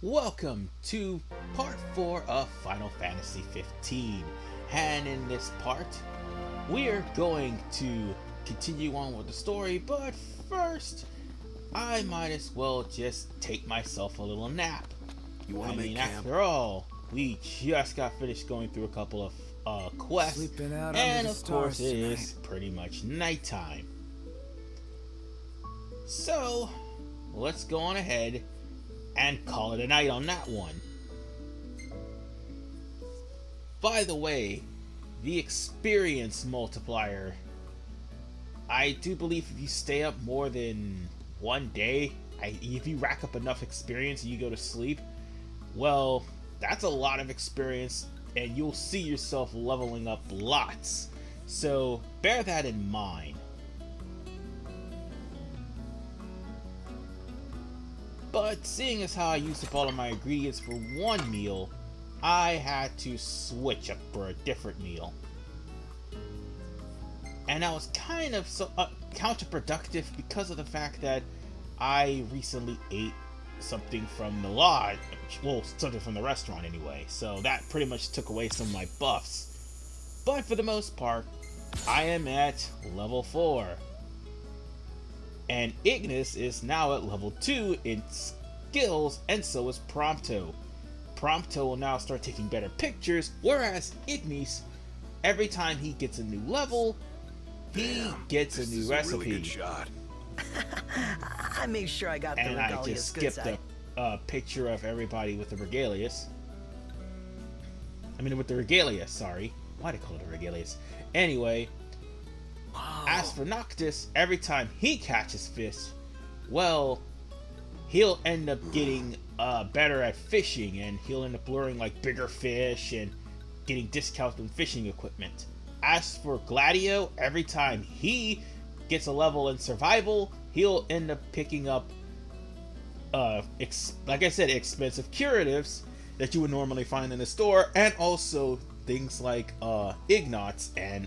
Welcome to part 4 of Final Fantasy 15. And in this part, we're going to continue on with the story, but first, I might as well just take myself a little nap. You want to make camp? After all, we just got finished going through a couple of quests, Sleeping out and under the of course stars it tonight. is pretty much nighttime. So, let's go on ahead and call it a night on that one. By the way, the experience multiplier, I do believe if you stay up more than one day, if you rack up enough experience and you go to sleep, well, that's a lot of experience and you'll see yourself leveling up lots. So bear that in mind. But seeing as how I used up all of my ingredients for one meal, I had to switch up for a different meal. And that was kind of counterproductive because of the fact that I recently ate something from the lodge, well, something from the restaurant anyway, so that pretty much took away some of my buffs. But for the most part, I am at level 4. And Ignis is now at level 2 in skills, and so is Prompto. Prompto will now start taking better pictures, whereas Ignis, every time he gets a new level, he gets a new recipe. Really good shot. I made sure I got the And I Regalia's just good skipped side. a picture of everybody with the Regalias. With the Regalia, sorry. Why'd I call it a Regalias? Anyway, as for Noctis, every time he catches fish, well, he'll end up getting better at fishing, and he'll end up luring like bigger fish and getting discounts on fishing equipment. As for Gladio, every time he gets a level in survival, he'll end up picking up, like I said, expensive curatives that you would normally find in the store, and also things like ignots and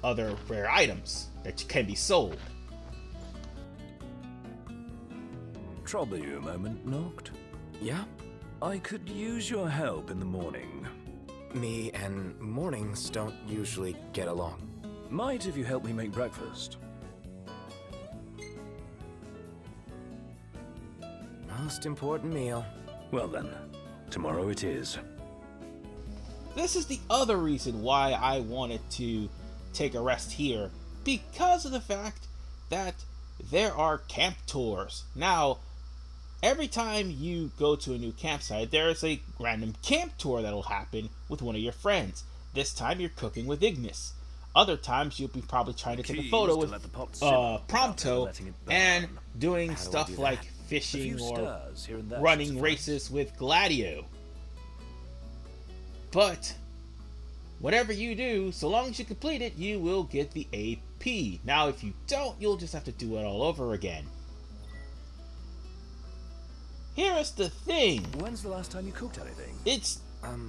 other rare items that can be sold. Trouble you a moment, Noct? Yeah? I could use your help in the morning. Me and mornings don't usually get along. Might if you help me make breakfast. Most important meal. Well then, tomorrow it is. This is the other reason why I wanted to take a rest here, because of the fact that there are camp tours. Now, every time you go to a new campsite, there is a random camp tour that'll happen with one of your friends. This time you're cooking with Ignis. Other times you'll be probably trying to take a photo with Prompto and doing stuff like fishing or running races with Gladio. But whatever you do, so long as you complete it, you will get the AP. Now, if you don't, you'll just have to do it all over again. Here is the thing. When's the last time you cooked anything? It's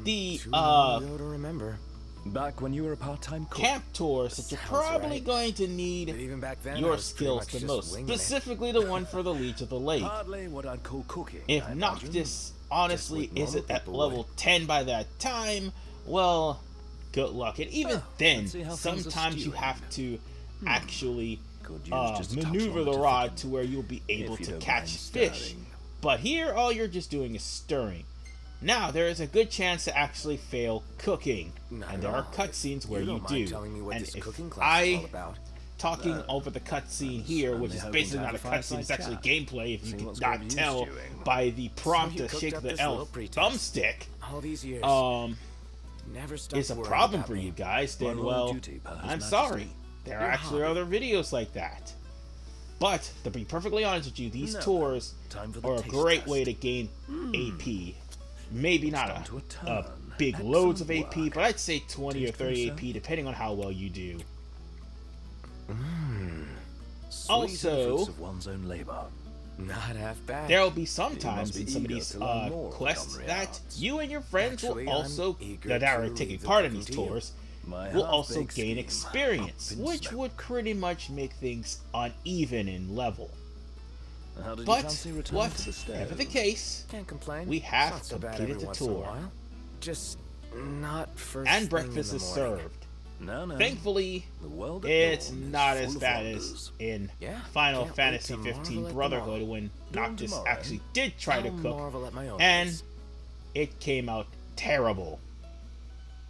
the Too long ago to remember. Back when you were a part-time cook. camp tours that you're Sounds probably right. going to But need even back then, I your was pretty skills much the just most. winging it. Specifically the one for the Leech of the Lake. Hardly what I'd call cooking. If I imagine. Noctis honestly Just like isn't normal at people level 10 by that time, well, good luck. And even Well, then, let's see how things are sometimes you stewing. have to actually Could use just a touch maneuver on the to rod thicken, to where you'll be able if you to don't catch mind fish. stirring. But here, all you're just doing is stirring. Now, there is a good chance to actually fail cooking, Not and at there are all. cutscenes where You you don't mind do. telling me what And this if cooking class is I all about? talking over the cutscene here, which certainly is hoping basically to not a have a cutscene, it's fireside actually chat. gameplay if you See could what's not going to tell use doing. by the prompt you to cooked shake up the this little elf pretense. thumbstick, All these years, never stopped is a worrying problem about for me. you guys, My then royal well, duty, per His I'm Majesty. sorry. There are Your actually hobby. other videos like that. But, to be perfectly honest with you, these No. tours Time for the are a taste great test. way to gain AP. Maybe not come to a a turn. big loads of Excellent AP, work. but I'd say 20 or Taste 30 good, sir? AP, depending on how well you do. Sweet Also, fruits of one's own labor. Not half bad. There'll be some You times must be in some of eager these to learn more of the quests Gumri that arts. you and your friends Actually, will I'm also, eager that are to taking leave the part in cooking these to you. tours, My will also half-baked gain scheme, experience, up in which smoke. would pretty much make things uneven in level. How did you But fancy returning to the stove? whatever the case, Can't complain. we have It's not so bad completed every the once in a tour. while. Just not first And thing breakfast in the is morning. served. No. Thankfully, The world at it's dawn is not full as of bad wonders. as in Yeah, Final can't wait Fantasy to marvel 15 at them Brotherhood all. when Dawn Noctis tomorrow. actually did try to I'll cook, marvel at my own and pace. it came out terrible.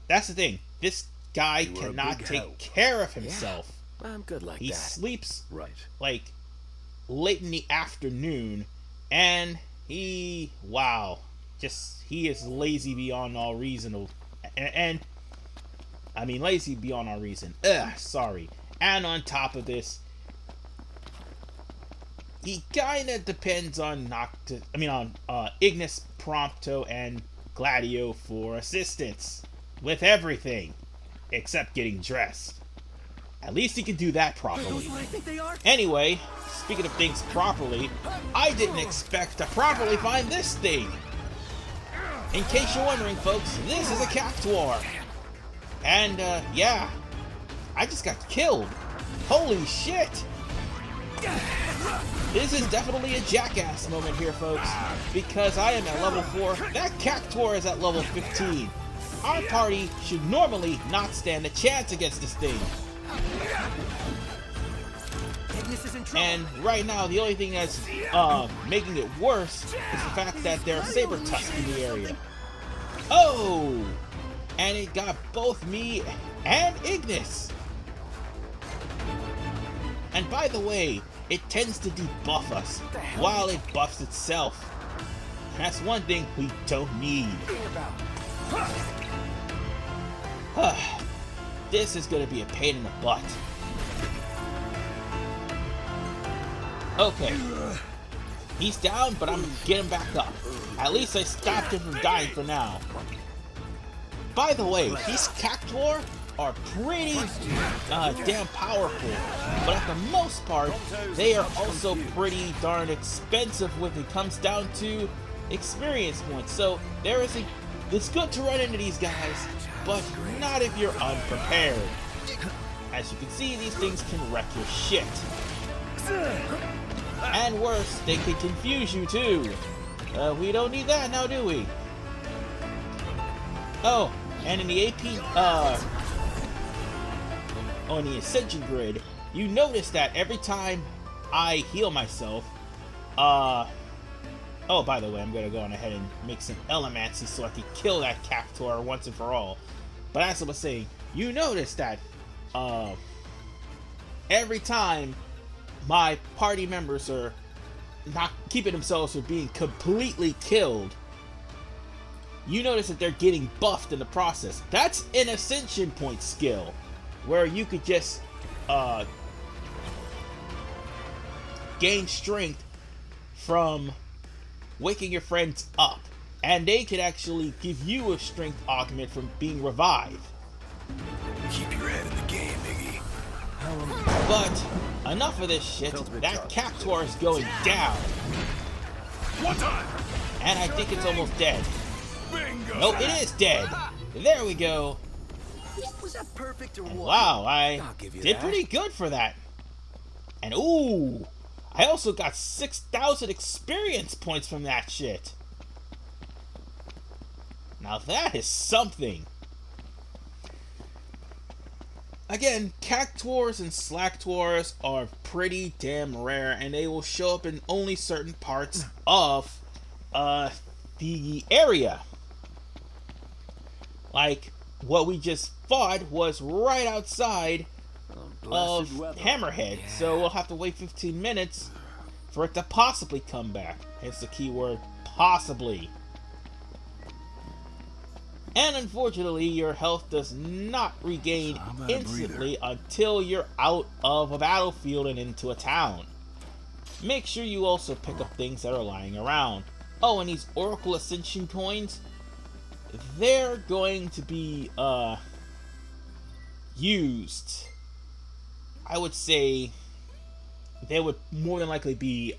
That's the thing. This guy You were a cannot big take help. care of himself. I'm good like He that. sleeps Right. like late in the afternoon, and he is lazy beyond all reason. And I mean lazy beyond all reason. Sorry. And on top of this, he kinda depends on Ignis, Prompto, and Gladio for assistance with everything except getting dressed. At least he can do that properly. I think they are. Anyway, speaking of things properly, I didn't expect to properly find this thing. In case you're wondering, folks, this is a Cactuar. And, yeah, I just got killed. Holy shit! This is definitely a jackass moment here, folks, because I am at level 4, that Cactuar is at level 15. Our party should normally not stand a chance against this thing. Ignis is in trouble. And right now, the only thing that's making it worse is the fact that there are saber tusks in the area. Oh! And it got both me and Ignis. And by the way, it tends to debuff us while it buffs itself. That's one thing we don't need. This is gonna be a pain in the butt. Okay. He's down, but I'm getting back up. At least I stopped him from dying for now. By the way, these Cactuar are pretty damn powerful, but at the most part, they are also pretty darn expensive when it comes down to experience points. So it's good to run into these guys, but not if you're unprepared. As you can see, these things can wreck your shit. And worse, they can confuse you too. We don't need that now, do we? Oh, and in the on the Ascension grid, you notice that every time I heal myself, oh, by the way, I'm gonna go on ahead and make some Elemancy so I can kill that Cactuar once and for all. But as I was saying, you notice that, every time my party members are not keeping themselves from being completely killed, you notice that they're getting buffed in the process. That's an Ascension point skill, where you could just gain strength from waking your friends up, and they could actually give you a strength augment from being revived. Keep your head in the game, Iggy. But enough of this shit. That Cactuar is going down, One time. and I think it's almost dead. Bingo. Nope, it is dead. There we go. Was that perfect or what? Wow, I I'll give you did that. pretty good for that. And ooh, I also got 6,000 experience points from that shit. Now that is something. Again, Cactuars and Slacktuars are pretty damn rare, and they will show up in only certain parts of the area. Like, what we just fought was right outside of Blessed weather. Hammerhead, so we'll have to wait 15 minutes for it to possibly come back. Hence the keyword possibly. And unfortunately, your health does not regain I'm out of instantly until you're out of a battlefield and into a town. Make sure you also pick up things that are lying around. Oh, and these Oracle Ascension coins, they're going to be used. I would say they would more than likely be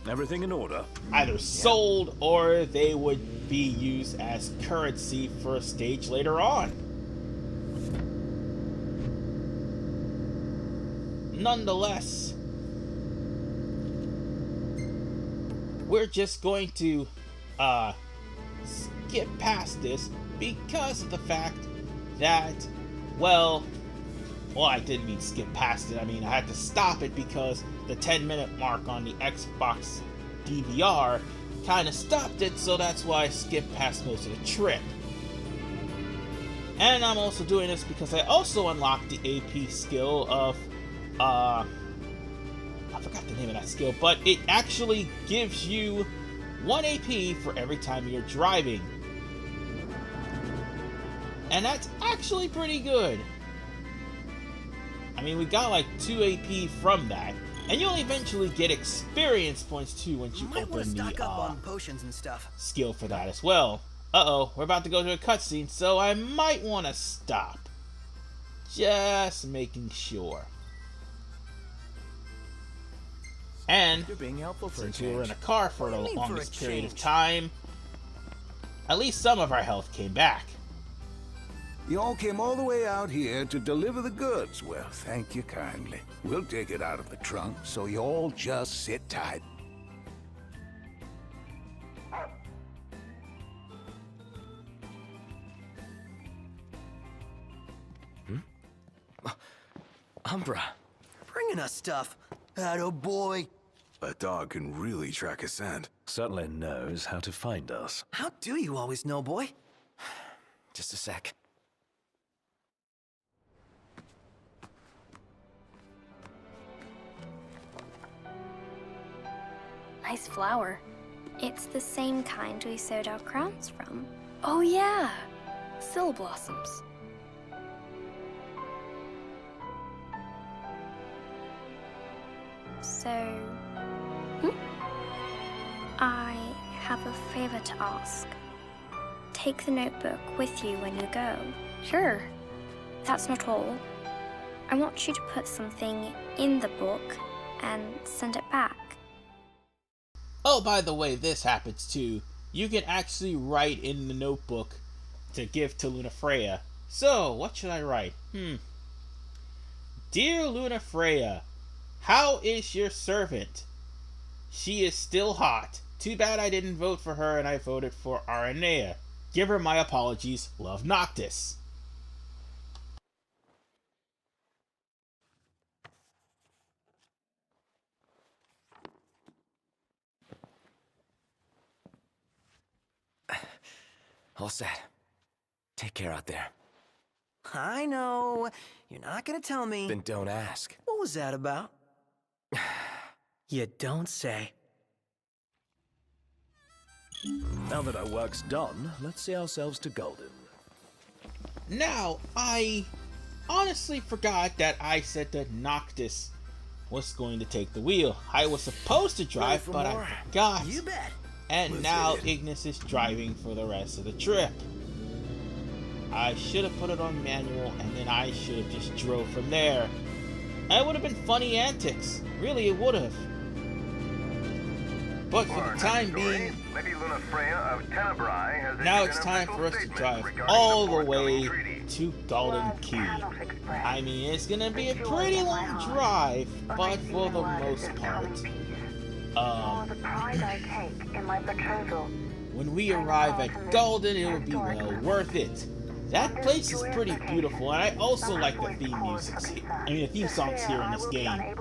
Everything in order. either sold or they would be used as currency for a stage later on. Nonetheless, we're just going to skip past this because of the fact that, well, I didn't mean skip past it. I mean, I had to stop it because the 10-minute mark on the Xbox DVR kind of stopped it, so that's why I skipped past most of the trip. And I'm also doing this because I also unlocked the AP skill of, I forgot the name of that skill, but it actually gives you 1 AP for every time you're driving. And that's actually pretty good. I mean, we got like 2 AP from that. And you'll eventually get experience points too once you open the potions and stuff. skill for that as well. Uh-oh, we're about to go to a cutscene, so I might want to stop. Just making sure. And You're being helpful for since a we were in change. a car for the What do you mean for a longest period of change? time, at least some of our health came back. You all came all the way out here to deliver the goods. Well, thank you kindly. We'll take it out of the trunk, so you all just sit tight. Umbra. Bringing us stuff. Atta boy. A dog can really track a scent. Certainly knows how to find us. How do you always know, boy? Just a sec. Nice flower. It's the same kind we sewed our crowns from. Oh yeah, still blossoms. So, I have a favor to ask. Take the notebook with you when you go. Sure, that's not all. I want you to put something in the book and send it back. Oh, by the way, this happens too. You can actually write in the notebook to give to Lunafreya. So, what should I write? Dear Lunafreya, how is your servant? She is still hot. Too bad I didn't vote for her and I voted for Aranea. Give her my apologies. Love, Noctis. All set. Take care out there. I know. You're not gonna tell me. Then don't ask. What was that about? You don't say. Now that our work's done, let's see ourselves to Golden. Now, I honestly forgot that I said that Noctis was going to take the wheel. I was supposed to drive, for but more? I forgot. You bet. And now Ignis is driving for the rest of the trip. I should have put it on manual, and then I should have just drove from there. It would have been funny antics. Really, it would have. But for the time being, Lady Lunafreya of Tenebrae has now issued it's an time official for us to statement drive regarding all the forthcoming way treaty. to Golden Key. I mean, it's gonna be a pretty long drive, but for the most part, the pride I take in my betrothal. when we arrive at Golden, it will be well worth it. That place is pretty beautiful, and I also like the theme music here. I mean, the theme songs here in this game,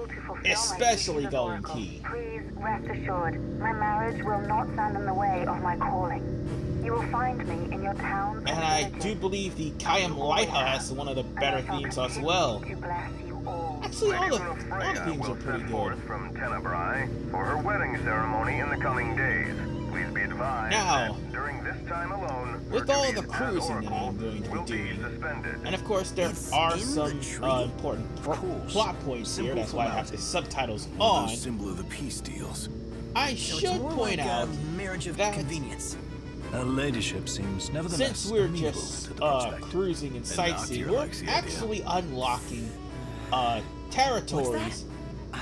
especially Golden Key. Please rest assured, my marriage will not stand in the way of my calling. You will find me in your town. And I do believe the Kayam Lighthouse is one of the better themes as well. To bless you all. Actually, all the Lunafreya themes will are pretty set forth good. from Tenebrae for her wedding ceremony in the coming days. Please be advised Now, that during this time alone, with her all duties the as cruising that Oracle I'm going to be will doing, suspended. and of course there It's are in the some tree? important course. plot points here, Simple that's why I have the formality. subtitles One of on. those symbol of the peace deals. I So should it's more point like out a marriage of that convenience. Her ladyship seems nevertheless since we're amenable just to the prospect. cruising and sightseeing, Noctis we're likes the idea. actually unlocking territories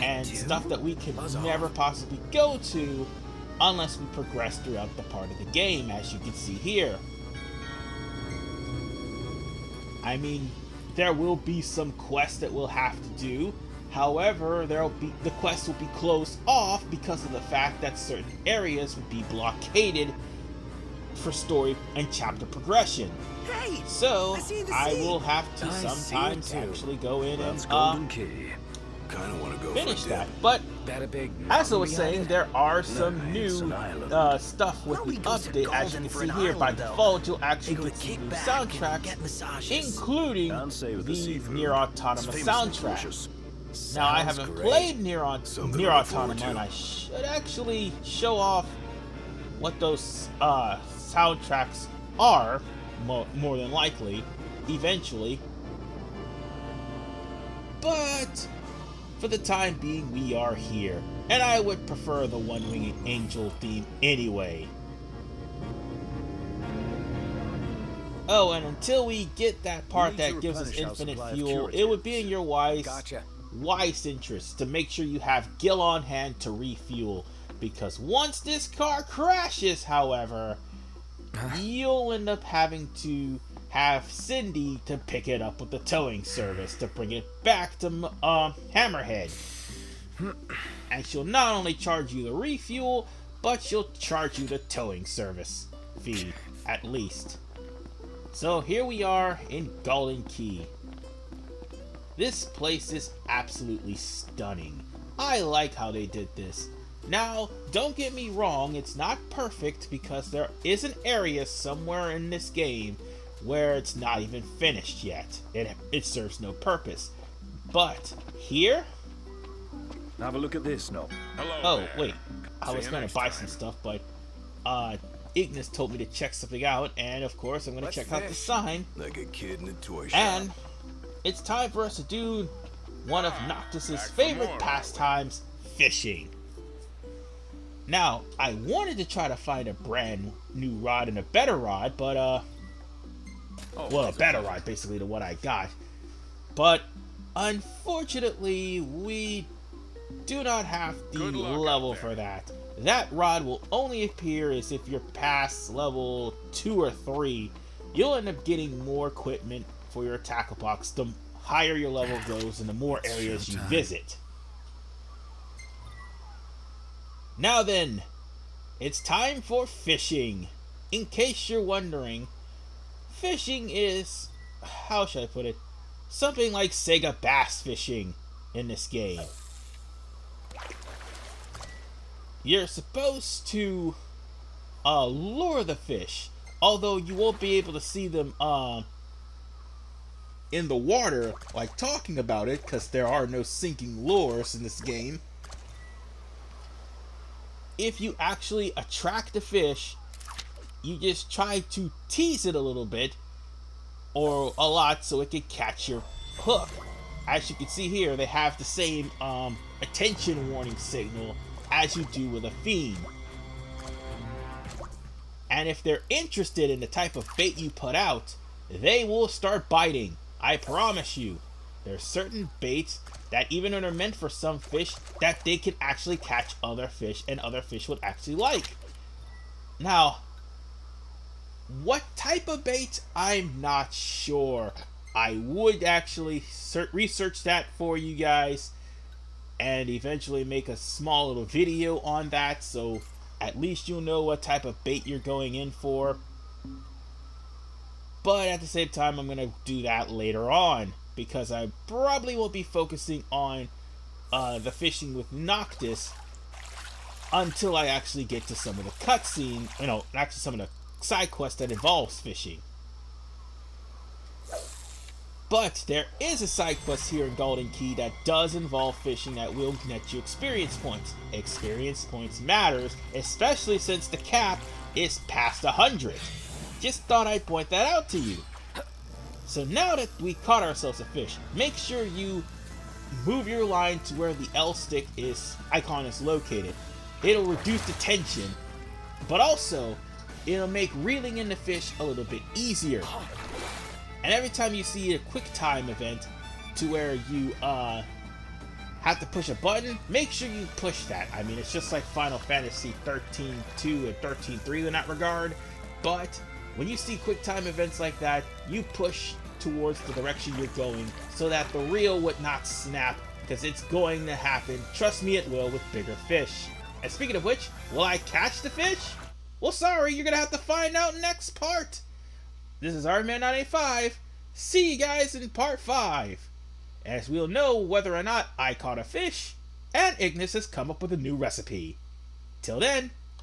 and do? stuff that we can never possibly go to unless we progress throughout the part of the game, as you can see here. I mean, there will be some quests that we'll have to do, However, the quest will be closed off because of the fact that certain areas would be blockaded for story and chapter progression. Hey! So I will sea. have to I see it sometimes too. actually go in That's and Golden Key. Kinda wanna go finish for a that. dip. But That a big as I was mountain saying, behind there are some it's new an island. stuff with Well, the we go to update. As you Golden can for see an here, by island, though. default, you'll actually They go get to some kick new back soundtracks, and get massages. including Can't say with the the seafood. Nier Automata It's famously soundtrack. delicious. Now, I Sounds haven't great. played Nier Something to look forward Automata, and to. I should actually show off what those soundtracks are, more than likely, eventually. But for the time being, we are here, and I would prefer the One-Winged Angel theme anyway. Oh, and until we get that part need to that gives us replenish our infinite supply of fuel, it would be in your Gotcha. wise interest to make sure you have Gil on hand to refuel, because once this car crashes, however, you'll end up having to have Cindy to pick it up with the towing service to bring it back to Hammerhead. And she'll not only charge you the refuel, but she'll charge you the towing service fee, at least. So here we are in Golden Key. This place is absolutely stunning. I like how they did this. Now, don't get me wrong, it's not perfect because there is an area somewhere in this game where it's not even finished yet. It serves no purpose. But here? Have a look at this, Nob. Oh, wait. I was gonna buy some stuff, but Ignis told me to check something out, and of course I'm gonna check out the sign. Like a kid in a toy shop. And it's time for us to do one of Noctis's favorite pastimes, fishing. Now, I wanted to try to find a brand new rod and a better rod, but well, a better rod basically than what I got. But unfortunately, we do not have the level for that. That rod will only appear as if you're past level 2 or 3. You'll end up getting more equipment for your tackle box the higher your level goes and the more areas you visit. Now then, it's time for fishing. In case you're wondering, fishing is, how should I put it, something like Sega bass fishing in this game. You're supposed to lure the fish, although you won't be able to see them in the water, like talking about it, because there are no sinking lures in this game. If you actually attract the fish, you just try to tease it a little bit, or a lot, so it can catch your hook. As you can see here, they have the same attention warning signal as you do with a fiend. And if they're interested in the type of bait you put out, they will start biting. I promise you. There's certain baits that even though they're meant for some fish, that they can actually catch other fish and other fish would actually like. Now, what type of bait? I'm not sure. I would actually research that for you guys and eventually make a small little video on that, so at least you'll know what type of bait you're going in for. But at the same time, I'm going to do that later on, because I probably won't be focusing on the fishing with Noctis until I actually get to some of the cutscene, actually some of the side quests that involves fishing. But there is a side quest here in Golden Key that does involve fishing that will net you experience points. Experience points matters, especially since the cap is past 100. Just thought I'd point that out to you. So now that we caught ourselves a fish, make sure you move your line to where the L stick icon is located. It'll reduce the tension, but also it'll make reeling in the fish a little bit easier. And every time you see a quick time event to where you have to push a button, make sure you push that. I mean, it's just like Final Fantasy 13-2 and 13-3 in that regard, but when you see quick time events like that, you push towards the direction you're going so that the reel would not snap Because it's going to happen. Trust me, it will with bigger fish. And speaking of which, will I catch the fish? Well, sorry, you're going to have to find out next part. This is Iron Man 985. See you guys in part 5. As we'll know whether or not I caught a fish, and Ignis has come up with a new recipe. Till then,